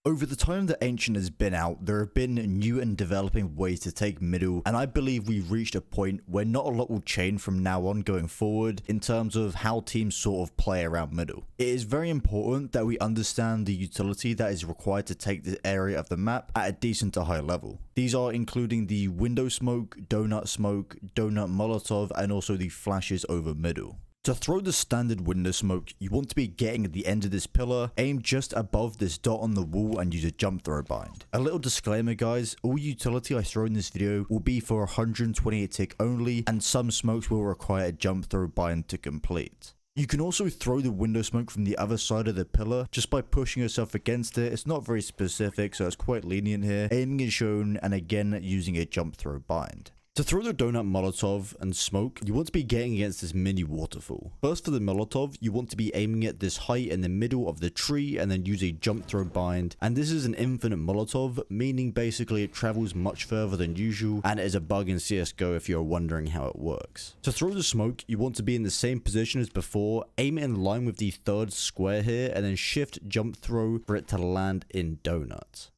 Over the time that Ancient has been out, there have been new and developing ways to take middle, and I believe we've reached a point where not a lot will change from now on going forward in terms of how teams sort of play around middle. It is very important that we understand the utility that is required to take this area of the map at a decent to high level. These are including the window smoke, donut molotov, and also the flashes over middle. To throw the standard window smoke, you want to be getting at the end of this pillar, aim just above this dot on the wall and use a jump throw bind. A little disclaimer guys, all utility I throw in this video will be for 128 tick only, and some smokes will require a jump throw bind to complete. You can also throw the window smoke from the other side of the pillar just by pushing yourself against it. It's not very specific, so it's quite lenient here. Aiming is shown, and again using a jump throw bind. To throw the donut molotov and smoke, you want to be getting against this mini waterfall. First for the molotov, you want to be aiming at this height in the middle of the tree and then use a jump throw bind. And this is an infinite molotov, meaning basically it travels much further than usual, and it is a bug in CSGO if you're wondering how it works. To throw the smoke, you want to be in the same position as before, aim it in line with the third square here, and then shift jump throw for it to land in donut.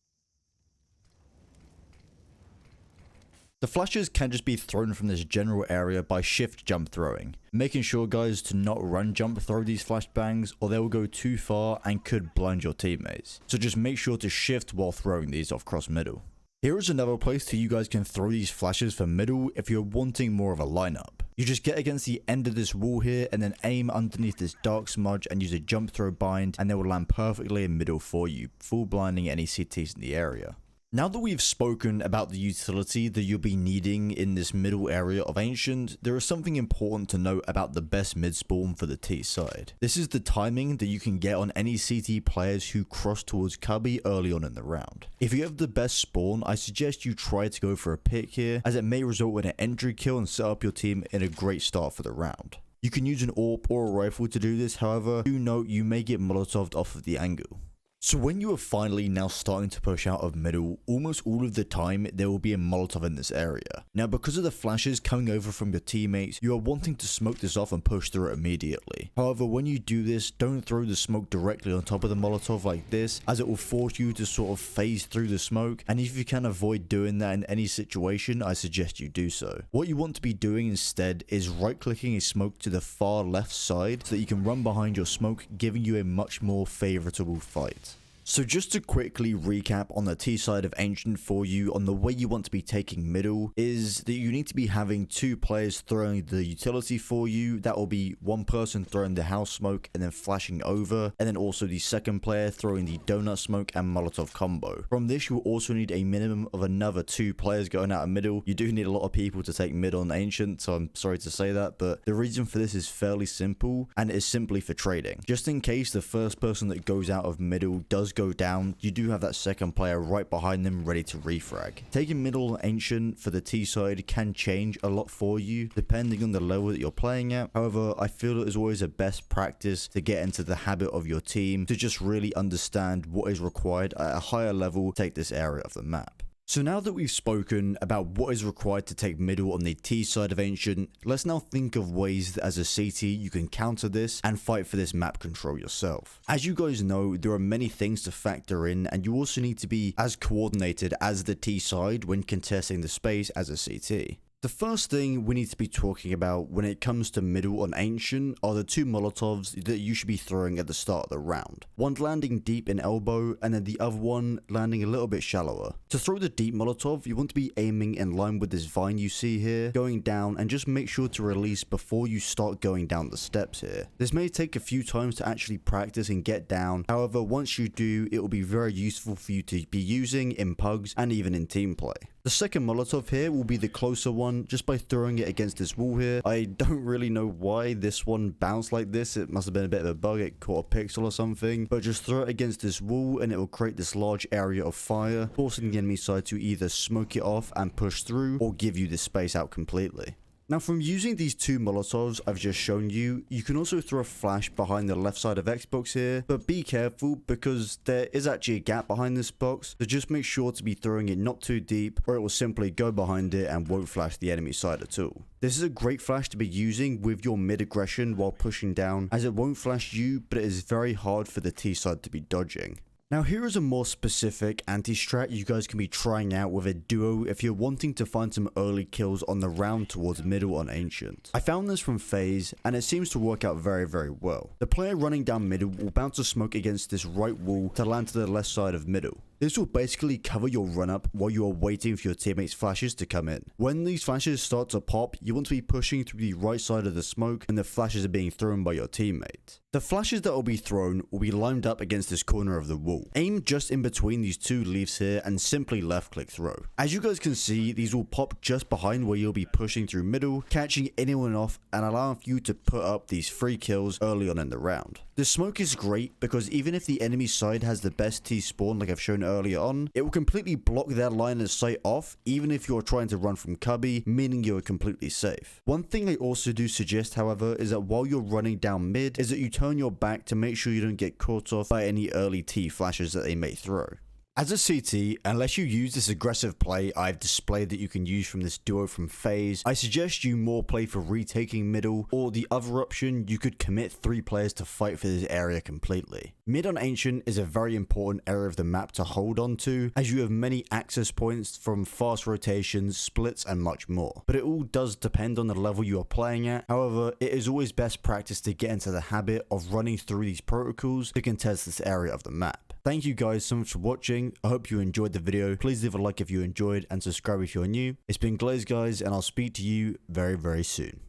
The flashes can just be thrown from this general area by shift jump throwing, making sure guys to not run jump throw these flashbangs or they will go too far and could blind your teammates. So just make sure to shift while throwing these off cross middle. Here is another place that you guys can throw these flashes for middle if you're wanting more of a lineup. You just get against the end of this wall here and then aim underneath this dark smudge and use a jump throw bind, and they will land perfectly in middle for you, full blinding any CTs in the area. Now that we've spoken about the utility that you'll be needing in this middle area of Ancient, there is something important to note about the best mid spawn for the T side. This is the timing that you can get on any CT players who cross towards cubby early on in the round. If you have the best spawn, I suggest you try to go for a pick here, as it may result in an entry kill and set up your team in a great start for the round. You can use an AWP or a rifle to do this, however, do note you may get molotoved off of the angle. So when you are finally now starting to push out of middle, almost all of the time there will be a molotov in this area. Now because of the flashes coming over from your teammates, you are wanting to smoke this off and push through it immediately. However, when you do this, don't throw the smoke directly on top of the molotov like this, as it will force you to sort of phase through the smoke, and if you can avoid doing that in any situation, I suggest you do so. What you want to be doing instead is right clicking a smoke to the far left side so that you can run behind your smoke, giving you a much more favourable fight. So just to quickly recap on the T side of Ancient for you on the way you want to be taking middle is that you need to be having two players throwing the utility for you. That will be one person throwing the house smoke and then flashing over, and then also the second player throwing the donut smoke and molotov combo. From this you will also need a minimum of another two players going out of middle. You do need a lot of people to take middle on Ancient, so I'm sorry to say that, but the reason for this is fairly simple, and it is simply for trading. Just in case the first person that goes out of middle does go down, you do have that second player right behind them ready to refrag. Taking middle Ancient for the T side can change a lot for you depending on the level that you're playing at. However, I feel it is always a best practice to get into the habit of your team to just really understand what is required at a higher level to take this area of the map. So now that we've spoken about what is required to take middle on the T side of Ancient, let's now think of ways that as a CT you can counter this and fight for this map control yourself. As you guys know, there are many things to factor in, and you also need to be as coordinated as the T side when contesting the space as a CT. The first thing we need to be talking about when it comes to middle on Ancient are the two molotovs that you should be throwing at the start of the round. One landing deep in elbow and then the other one landing a little bit shallower. To throw the deep molotov, you want to be aiming in line with this vine you see here, going down, and just make sure to release before you start going down the steps here. This may take a few times to actually practice and get down, however once you do, it will be very useful for you to be using in pugs and even in team play. The second molotov here will be the closer one, just by throwing it against this wall here. I don't really know why this one bounced like this. It must have been a bit of a bug, it caught a pixel or something. But just throw it against this wall and it will create this large area of fire, forcing the enemy side to either smoke it off and push through, or give you this space out completely. Now from using these two molotovs I've just shown you, you can also throw a flash behind the left side of Xbox here, but be careful because there is actually a gap behind this box, so just make sure to be throwing it not too deep or it will simply go behind it and won't flash the enemy side at all. This is a great flash to be using with your mid aggression while pushing down, as it won't flash you, but it is very hard for the T side to be dodging. Now here is a more specific anti-strat you guys can be trying out with a duo if you're wanting to find some early kills on the round towards middle on Ancient. I found this from FaZe and it seems to work out very well. The player running down middle will bounce a smoke against this right wall to land to the left side of middle. This will basically cover your run up while you are waiting for your teammates' flashes to come in. When these flashes start to pop, you want to be pushing through the right side of the smoke and the flashes are being thrown by your teammate. The flashes that will be thrown will be lined up against this corner of the wall. Aim just in between these two leaves here and simply left click throw. As you guys can see, these will pop just behind where you'll be pushing through middle, catching anyone off and allowing you to put up these free kills early on in the round. The smoke is great because even if the enemy side has the best T spawn like I've shown earlier on, it will completely block their line of sight off even if you're trying to run from cubby, meaning you're completely safe. One thing I also do suggest, however, is that while you're running down mid, is that you turn your back to make sure you don't get caught off by any early T flashes that they may throw. As a CT, unless you use this aggressive play I've displayed that you can use from this duo from FaZe, I suggest you more play for retaking middle, or the other option, you could commit 3 players to fight for this area completely. Mid on Ancient is a very important area of the map to hold on to, as you have many access points from fast rotations, splits and much more. But it all does depend on the level you are playing at. However, it is always best practice to get into the habit of running through these protocols to contest this area of the map. Thank you guys so much for watching. I hope you enjoyed the video. Please leave a like if you enjoyed and subscribe if you're new. It's been Glaze guys and I'll speak to you very soon.